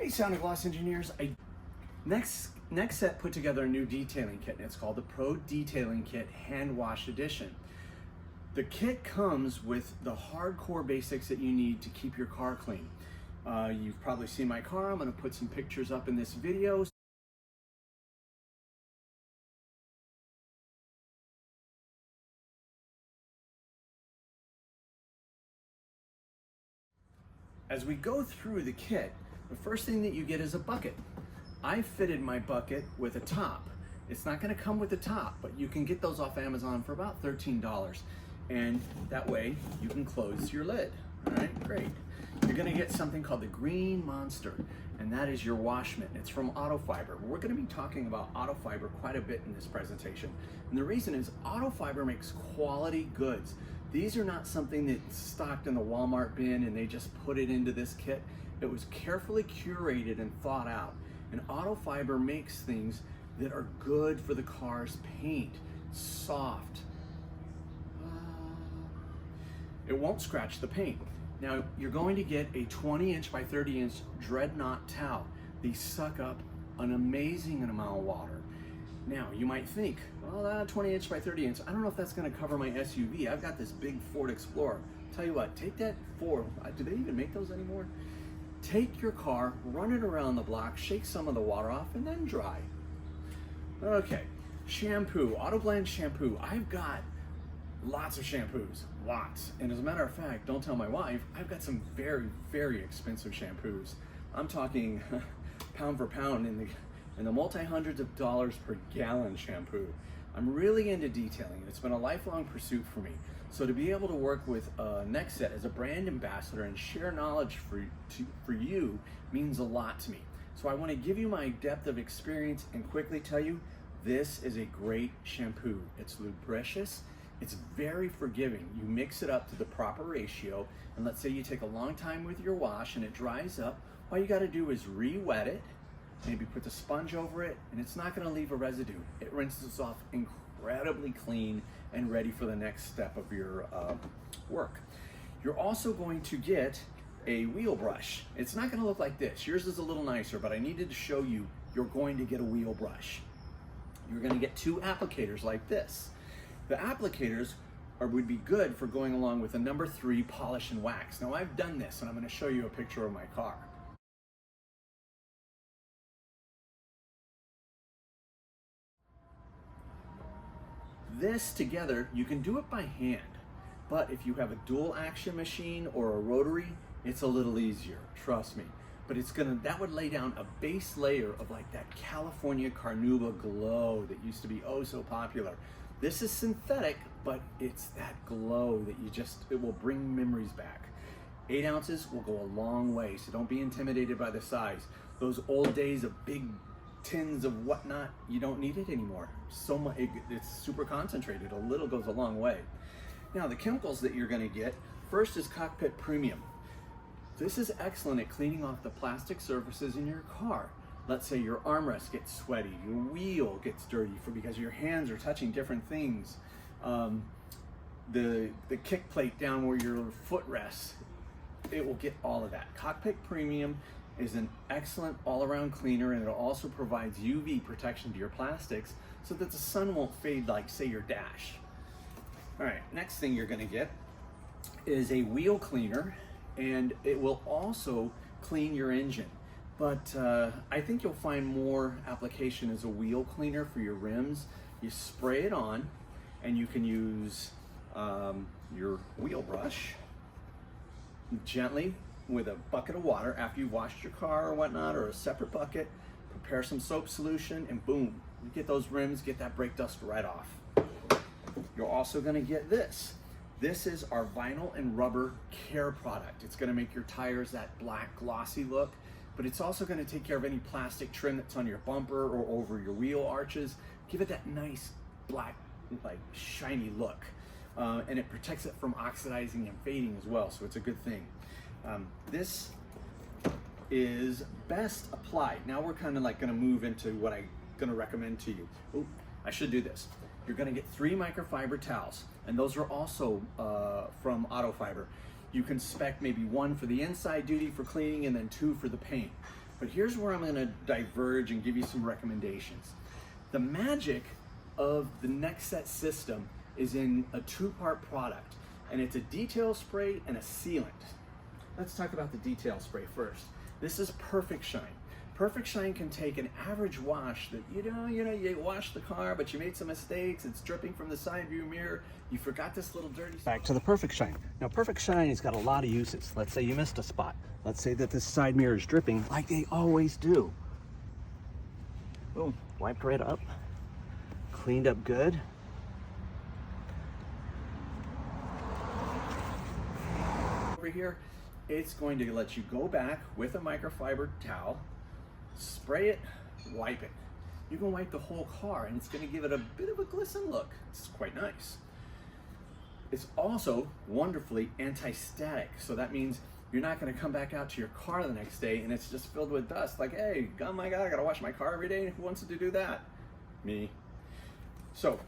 Hey, Sound and Gloss engineers. Nextzett put together a new detailing kit, and it's called the Pro Detailing Kit Hand Wash Edition. The kit comes with the hardcore basics that you need to keep your car clean. You've probably seen my car. I'm going to put some pictures up in this video. As we go through the kit, the first thing that you get is a bucket. I fitted my bucket with a top. It's not going to come with a top, but you can get those off Amazon for about $13. And that way you can close your lid. All right, great. You're going to get something called the Green Monster, and that is your wash mitt. It's from Autofiber. We're going to be talking about Autofiber quite a bit in this presentation. And the reason is Autofiber makes quality goods. These are not something that's stocked in the Walmart bin and they just put it into this kit. It was carefully curated and thought out. And Autofiber makes things that are good for the car's paint, soft. It won't scratch the paint. Now, you're going to get a 20-inch by 30-inch Dreadnought towel. These suck up an amazing amount of water. Now, you might think, well, that 20-inch by 30-inch, I don't know if that's going to cover my SUV. I've got this big Ford Explorer. Tell you what, take that Ford. Do they even make those anymore? Take your car, run it around the block, shake some of the water off, and then dry. Okay, shampoo, Auto Blend shampoo. I've got lots of shampoos, lots. And as a matter of fact, don't tell my wife, I've got some very, very expensive shampoos. I'm talking pound for pound in the multi-hundreds of dollars per gallon shampoo. I'm really into detailing. It's been a lifelong pursuit for me. So to be able to work with Nextzett as a brand ambassador and share knowledge for you means a lot to me. So I want to give you my depth of experience and quickly tell you, this is a great shampoo. It's lubricious. It's very forgiving. You mix it up to the proper ratio, and let's say you take a long time with your wash and it dries up, all you got to do is re-wet it, maybe put the sponge over it, and it's not going to leave a residue. It rinses off incredibly clean and ready for the next step of your work. You're also going to get a wheel brush. It's not going to look like this. Yours is a little nicer, but I needed to show you you're going to get a wheel brush. You're going to get two applicators like this. The applicators would be good for going along with a number 3 polish and wax. Now I've done this and I'm going to show you a picture of my car. This together, you can do it by hand, but if you have a dual action machine or a rotary, it's a little easier, trust me. But that would lay down a base layer of like that California Carnauba glow that used to be oh so popular. This is synthetic, but it's that glow that it will bring memories back. 8 ounces will go a long way, so don't be intimidated by the size. Those old days of big tins of whatnot, you don't need it anymore. So much, it's super concentrated. A little goes a long way. Now, the chemicals that you're gonna get, first is Cockpit Premium. This is excellent at cleaning off the plastic surfaces in your car. Let's say your armrest gets sweaty, your wheel gets dirty because your hands are touching different things. The kick plate down where your foot rests, it will get all of that. Cockpit Premium is an excellent all-around cleaner, and it also provides UV protection to your plastics so that the sun won't fade like, say, your dash. All right, next thing you're gonna get is a wheel cleaner, and it will also clean your engine. But I think you'll find more application as a wheel cleaner for your rims. You spray it on, and you can use your wheel brush gently with a bucket of water after you've washed your car or whatnot, or a separate bucket, prepare some soap solution, and boom, you get those rims, get that brake dust right off. You're also gonna get this. This is our vinyl and rubber care product. It's gonna make your tires that black glossy look, but it's also gonna take care of any plastic trim that's on your bumper or over your wheel arches. Give it that nice black, like shiny look. And it protects it from oxidizing and fading as well, so it's a good thing. This is best applied. Now we're kind of like gonna move into what I'm gonna recommend to you. Oh, I should do this. You're gonna get 3 microfiber towels, and those are also from Autofiber. You can spec maybe 1 for the inside duty for cleaning and then 2 for the paint. But here's where I'm gonna diverge and give you some recommendations. The magic of the Nextzett system is in a two-part product, and it's a detail spray and a sealant. Let's talk about the detail spray first. This is Perfect Shine. Perfect Shine can take an average wash that, you washed the car, but you made some mistakes, it's dripping from the side view mirror, you forgot this little dirty... Back to the Perfect Shine. Now, Perfect Shine has got a lot of uses. Let's say you missed a spot. Let's say that this side mirror is dripping like they always do. Boom, wiped right up, cleaned up good. Over here, it's going to let you go back with a microfiber towel, spray it, wipe it. You can wipe the whole car and it's going to give it a bit of a glisten look. It's quite nice. It's also wonderfully anti-static, so that means you're not going to come back out to your car the next day and it's just filled with dust. Like, hey, oh my God, I got to wash my car every day. Who wants to do that? Me. So,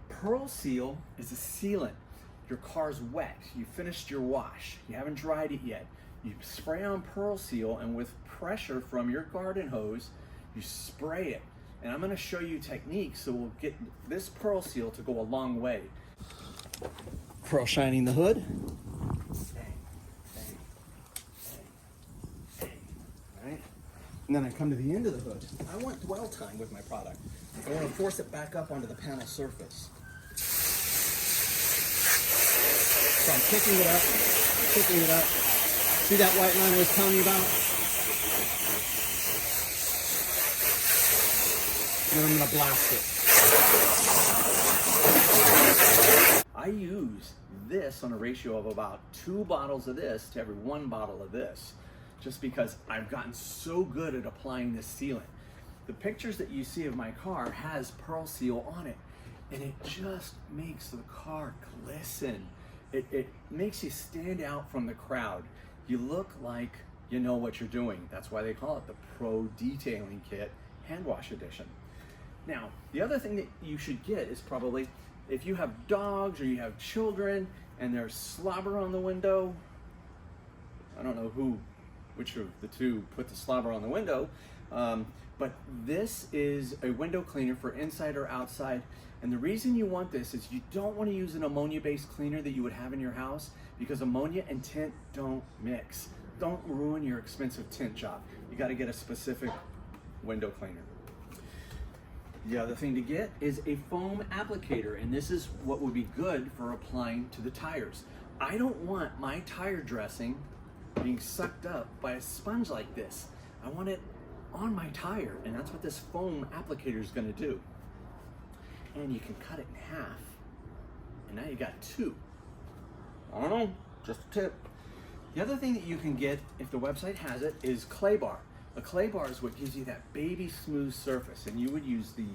Pearl Seal is a sealant. Your car's wet, you finished your wash, you haven't dried it yet. You spray on Pearl Seal, and with pressure from your garden hose, you spray it. And I'm gonna show you techniques so we'll get this Pearl Seal to go a long way. Pearl shining the hood. Bang, bang, bang, bang. Right? And then I come to the end of the hood. I want dwell time with my product. I want to force it back up onto the panel surface. So I'm picking it up, picking it up. See that white line I was telling you about? And then I'm gonna blast it. I use this on a ratio of about 2 bottles of this to every 1 bottle of this, just because I've gotten so good at applying this sealant. The pictures that you see of my car has Pearl Seal on it, and it just makes the car glisten. It makes you stand out from the crowd. You look like you know what you're doing. That's why they call it the Pro Detailing Kit Hand Wash Edition. Now, the other thing that you should get is probably if you have dogs or you have children and there's slobber on the window. I don't know which of the two put the slobber on the window, but this is a window cleaner for inside or outside. And the reason you want this is you don't want to use an ammonia-based cleaner that you would have in your house, because ammonia and tint don't mix. Don't ruin your expensive tint job. You got to get a specific window cleaner. The other thing to get is a foam applicator, and this is what would be good for applying to the tires. I don't want my tire dressing being sucked up by a sponge like this. I want it on my tire, and that's what this foam applicator is going to do. And you can cut it in half, and now you got 2. I don't know, just a tip. The other thing that you can get, if the website has it, is clay bar. A clay bar is what gives you that baby smooth surface, and you would use the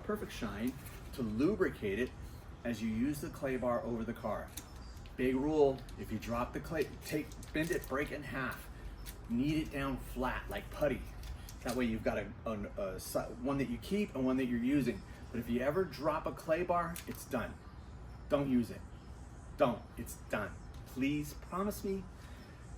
Perfect Shine to lubricate it as you use the clay bar over the car. Big rule, if you drop the clay, bend it, break it in half, knead it down flat like putty. That way you've got one that you keep and one that you're using. But if you ever drop a clay bar, it's done. Don't use it. Don't. It's done. Please promise me.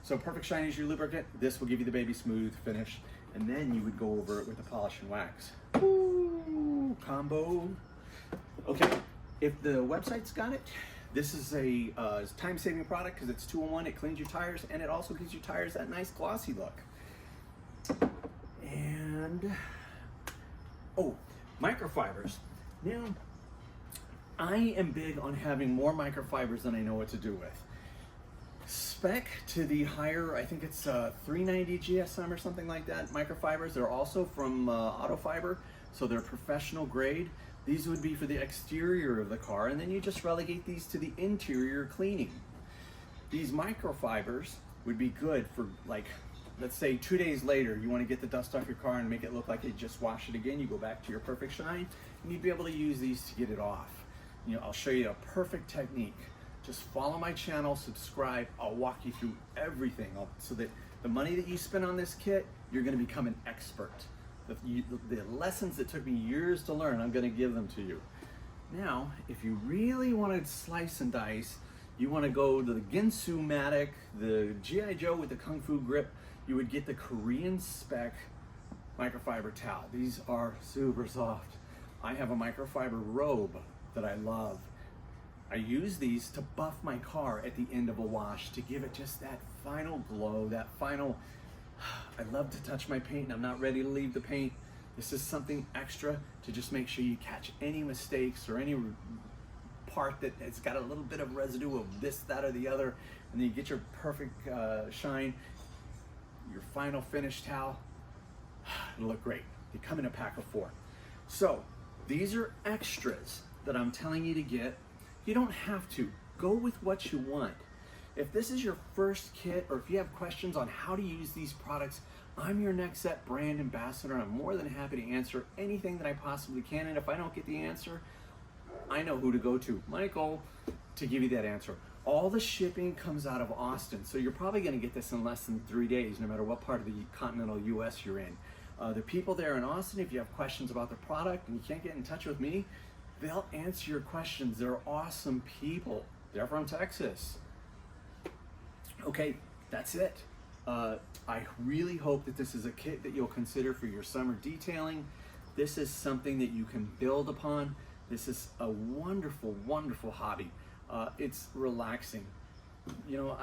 So Perfect Shine is your lubricant. This will give you the baby smooth finish. And then you would go over it with a polish and wax. Ooh, combo. Okay, if the website's got it, this is a time-saving product because it's 2-in-1. It cleans your tires, and it also gives your tires that nice glossy look. And, oh, microfibers. Now, I am big on having more microfibers than I know what to do with. Spec to the higher, I think it's 390 GSM or something like that, microfibers. They're also from Autofiber, so they're professional grade. These would be for the exterior of the car, and then you just relegate these to the interior cleaning. These microfibers would be good for, like, let's say 2 days later, you want to get the dust off your car and make it look like you just washed it again. You go back to your Perfect Shine, and you'd be able to use these to get it off. You know, I'll show you a perfect technique. Just follow my channel, subscribe. I'll walk you through everything so that the money that you spend on this kit, you're going to become an expert. The lessons that took me years to learn, I'm going to give them to you. Now, if you really want to slice and dice, you want to go to the Ginsu Matic, the G.I. Joe with the Kung Fu grip, you would get the Korean spec microfiber towel. These are super soft. I have a microfiber robe that I love. I use these to buff my car at the end of a wash to give it just that final glow, that final, I love to touch my paint and I'm not ready to leave the paint. This is something extra to just make sure you catch any mistakes or any part that it's got a little bit of residue of this, that, or the other, and then you get your perfect shine, your final finished towel. It'll look great. They come in a pack of 4. So these are extras that I'm telling you to get. You don't have to. Go with what you want. If this is your first kit, or if you have questions on how to use these products, I'm your Nextzett brand ambassador. I'm more than happy to answer anything that I possibly can. And if I don't get the answer, I know who to go to, Michael, to give you that answer. All the shipping comes out of Austin, so you're probably going to get this in less than 3 days, no matter what part of the continental US you're in. The people there in Austin, if you have questions about the product and you can't get in touch with me, they'll answer your questions. They're awesome people. They're from Texas. Okay, that's it. I really hope that this is a kit that you'll consider for your summer detailing. This is something that you can build upon. This is a wonderful, wonderful hobby. It's relaxing. You know,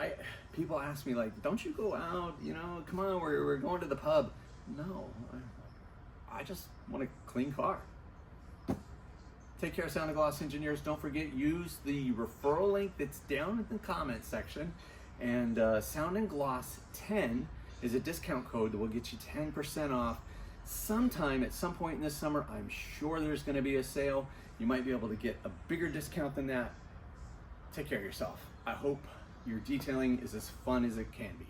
people ask me like, don't you go out? You know, come on, we're going to the pub. No, I just want a clean car. Take care, Sound and Gloss engineers. Don't forget, use the referral link that's down in the comment section. And Sound and Gloss 10 is a discount code that will get you 10% off. Sometime at some point in this summer, I'm sure there's going to be a sale. You might be able to get a bigger discount than that. Take care of yourself. I hope your detailing is as fun as it can be.